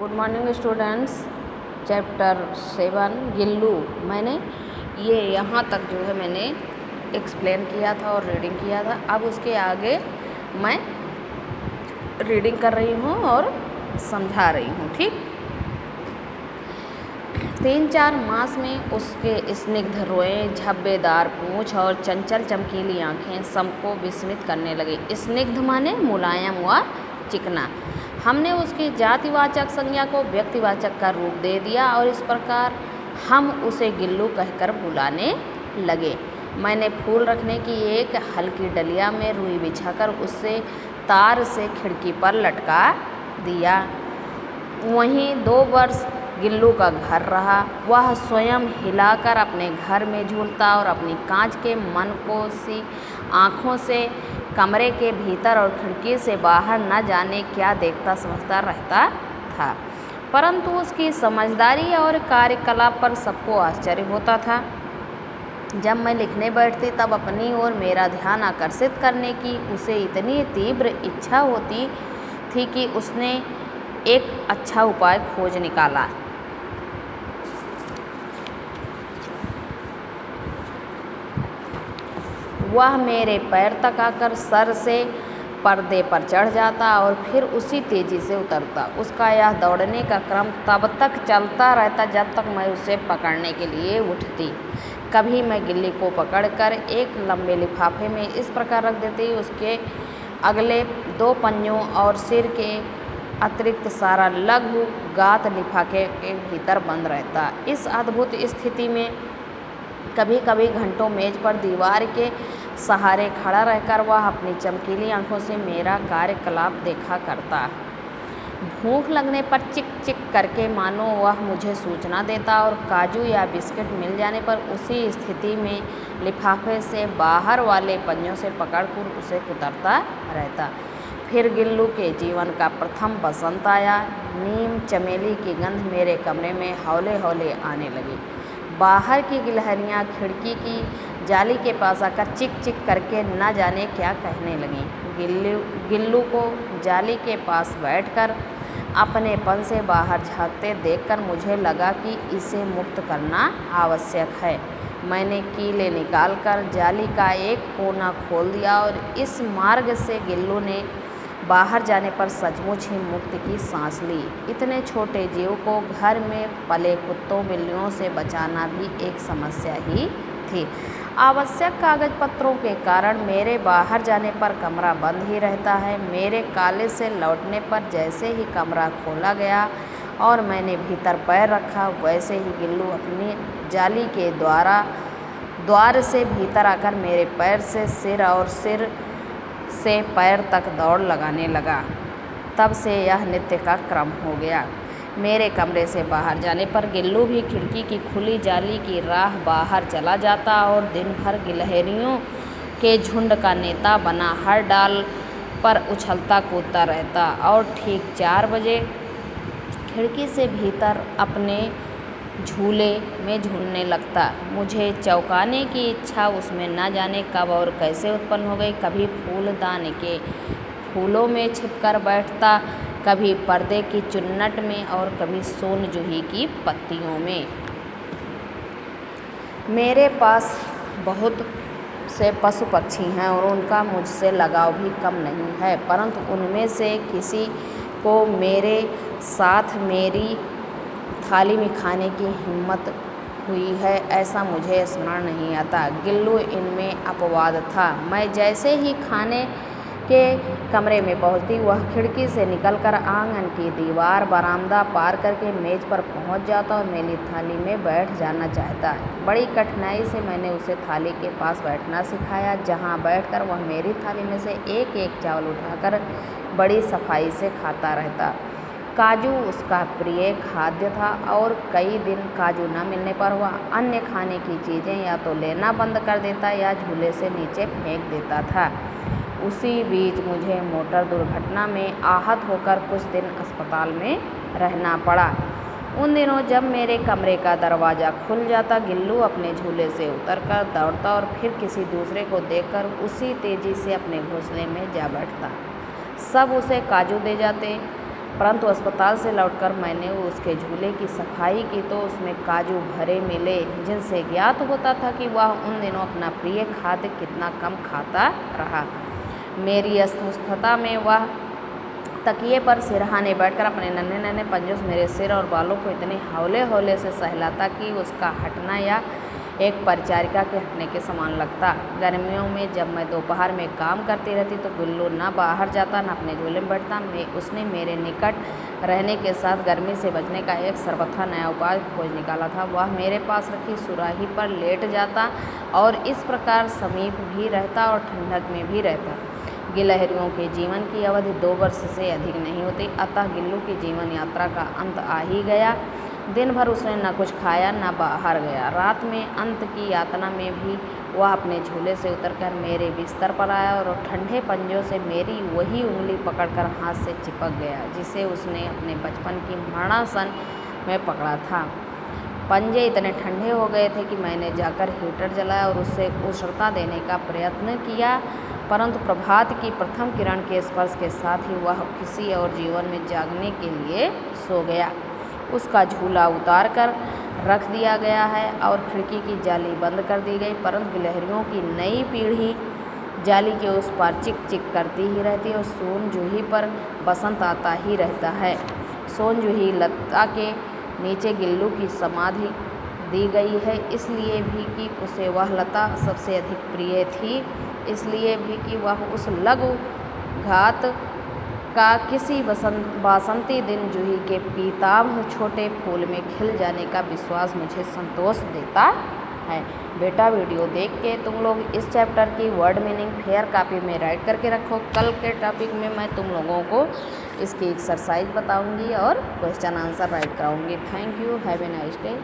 Good morning students. Chapter 7 Gillu मैंने ये यहाँ तक जो है मैंने एक्सप्लेन किया था और रीडिंग किया था। अब उसके आगे मैं रीडिंग कर रही हूँ और समझा रही हूँ। ठीक, 3-4 मास में उसके स्निग्ध रोए, झब्बेदार पूँछ और चंचल चमकीली आँखें सबको विस्मित करने लगी। स्निग्ध माने मुलायम व चिकना। हमने उसकी जातिवाचक संज्ञा को व्यक्तिवाचक का रूप दे दिया और इस प्रकार हम उसे गिल्लू कहकर बुलाने लगे। मैंने फूल रखने की एक हल्की डलिया में रुई बिछाकर उसे तार से खिड़की पर लटका दिया। वहीं 2 वर्ष गिल्लू का घर रहा। वह स्वयं हिलाकर अपने घर में झूलता और अपनी कांच के मनकोसी आँखों से कमरे के भीतर और खिड़की से बाहर न जाने क्या देखता समझता रहता था, परंतु उसकी समझदारी और कार्यकलाप पर सबको आश्चर्य होता था। जब मैं लिखने बैठती तब अपनी ओर मेरा ध्यान आकर्षित करने की उसे इतनी तीव्र इच्छा होती थी कि उसने एक अच्छा उपाय खोज निकाला। वह मेरे पैर तक आकर सर से पर्दे पर चढ़ जाता और फिर उसी तेज़ी से उतरता। उसका यह दौड़ने का क्रम तब तक चलता रहता जब तक मैं उसे पकड़ने के लिए उठती। कभी मैं गिल्ली को पकड़कर एक लंबे लिफाफे में इस प्रकार रख देती, उसके अगले 2 पंजों और सिर के अतिरिक्त सारा लघु गात लिफाफे के भीतर बंद रहता। इस अद्भुत स्थिति में कभी कभी घंटों मेज पर दीवार के सहारे खड़ा रहकर वह अपनी चमकीली आंखों से मेरा कार्यकलाप देखा करता। भूख लगने पर चिक चिक करके मानो वह मुझे सूचना देता और काजू या बिस्किट मिल जाने पर उसी स्थिति में लिफाफे से बाहर वाले पंजों से पकड़कर उसे कुतरता रहता। फिर गिल्लू के जीवन का प्रथम बसंत आया। नीम चमेली की गंध मेरे कमरे में हौले हौले आने लगी। बाहर की गिलहरियाँ खिड़की की जाली के पास आकर चिक चिक करके न जाने क्या कहने लगीं। गिल्लू को जाली के पास बैठकर अपनेपन से बाहर झांकते देखकर मुझे लगा कि इसे मुक्त करना आवश्यक है। मैंने कीले निकालकर जाली का एक कोना खोल दिया और इस मार्ग से गिल्लू ने बाहर जाने पर सचमुच ही मुक्ति की सांस ली। इतने छोटे जीव को घर में पले कुत्तों बिल्लियों से बचाना भी एक समस्या ही थी। आवश्यक कागज पत्रों के कारण मेरे बाहर जाने पर कमरा बंद ही रहता है। मेरे कॉलेज से लौटने पर जैसे ही कमरा खोला गया और मैंने भीतर पैर रखा, वैसे ही गिल्लू अपनी जाली के द्वार से भीतर आकर मेरे पैर से सिर और सिर से पैर तक दौड़ लगाने लगा। तब से यह नित्य का क्रम हो गया। मेरे कमरे से बाहर जाने पर गिल्लू भी खिड़की की खुली जाली की राह बाहर चला जाता और दिन भर गिलहरियों के झुंड का नेता बना हर डाल पर उछलता कूदता रहता और ठीक 4 बजे खिड़की से भीतर अपने झूले में झूलने लगता। मुझे चौंकाने की इच्छा उसमें न जाने कब और कैसे उत्पन्न हो गई। कभी फूलदान के फूलों में छिपकर बैठता, कभी पर्दे की चुन्नट में और कभी सोन जूही की पत्तियों में। मेरे पास बहुत से पशु पक्षी हैं और उनका मुझसे लगाव भी कम नहीं है, परंतु उनमें से किसी को मेरे साथ मेरी थाली में खाने की हिम्मत हुई है ऐसा मुझे स्मरण नहीं आता। गिल्लू इनमें अपवाद था। मैं जैसे ही खाने के कमरे में पहुंचती, वह खिड़की से निकलकर आंगन की दीवार बरामदा पार करके मेज पर पहुंच जाता और मेरी थाली में बैठ जाना चाहता। बड़ी कठिनाई से मैंने उसे थाली के पास बैठना सिखाया, जहां बैठकर वह मेरी थाली में से एक एक चावल उठाकर बड़ी सफाई से खाता रहता। काजू उसका प्रिय खाद्य था और कई दिन काजू न मिलने पर वह अन्य खाने की चीज़ें या तो लेना बंद कर देता या झूले से नीचे फेंक देता था। उसी बीच मुझे मोटर दुर्घटना में आहत होकर कुछ दिन अस्पताल में रहना पड़ा। उन दिनों जब मेरे कमरे का दरवाज़ा खुल जाता, गिल्लू अपने झूले से उतरकर दौड़ता और फिर किसी दूसरे को देखकर उसी तेज़ी से अपने घोंसले में जा बैठता। सब उसे काजू दे जाते। परंतु अस्पताल से लौटकर मैंने उसके झूले की सफाई की तो उसमें काजू भरे मिले, जिनसे ज्ञात होता था कि वह उन दिनों अपना प्रिय खाद्य कितना कम खाता रहा। मेरी अस्वस्थता में वह तकिए पर सिरहाने बैठकर अपने नन्हे नन्हे पंजों से मेरे सिर और बालों को इतने हौले हौले से सहलाता कि उसका हटना या एक परिचारिका के हटने के समान लगता। गर्मियों में जब मैं दोपहर में काम करती रहती तो गुल्लू न बाहर जाता न अपने झूले में बैठता। उसने मेरे निकट रहने के साथ गर्मी से बचने का एक सर्वथा नया उपाय खोज निकाला था। वह मेरे पास रखी सुराही पर लेट जाता और इस प्रकार समीप भी रहता और ठंडक में भी रहता। गिलहरियों के जीवन की अवधि 2 वर्ष से अधिक नहीं होती, अतः गिल्लू की जीवन यात्रा का अंत आ ही गया। दिन भर उसने न कुछ खाया न बाहर गया। रात में अंत की यातना में भी वह अपने झूले से उतरकर मेरे बिस्तर पर आया और ठंडे पंजों से मेरी वही उंगली पकड़कर हाथ से चिपक गया जिसे उसने अपने बचपन की मरणासन में पकड़ा था। पंजे इतने ठंडे हो गए थे कि मैंने जाकर हीटर जलाया और उससे उष्णता देने का प्रयत्न किया, परंतु प्रभात की प्रथम किरण के स्पर्श के साथ ही वह किसी और जीवन में जागने के लिए सो गया। उसका झूला उतार कर रख दिया गया है और खिड़की की जाली बंद कर दी गई, परंतु गिलहरियों की नई पीढ़ी जाली के उस पार चिक चिक करती ही रहती है और सोन जूही पर बसंत आता ही रहता है। सोन जूही लता के नीचे गिल्लू की समाधि दी गई है, इसलिए भी कि उसे वह लता सबसे अधिक प्रिय थी, इसलिए भी कि वह उस लघु घात का किसी बासंती दिन जूही के पीताभ छोटे फूल में खिल जाने का विश्वास मुझे संतोष देता है। बेटा वीडियो देख के तुम लोग इस चैप्टर की वर्ड मीनिंग फेयर कॉपी में राइट करके रखो। कल के टॉपिक में मैं तुम लोगों को इसकी एक्सरसाइज बताऊंगी और क्वेश्चन आंसर राइट कराऊंगी। Thank you, have a nice day.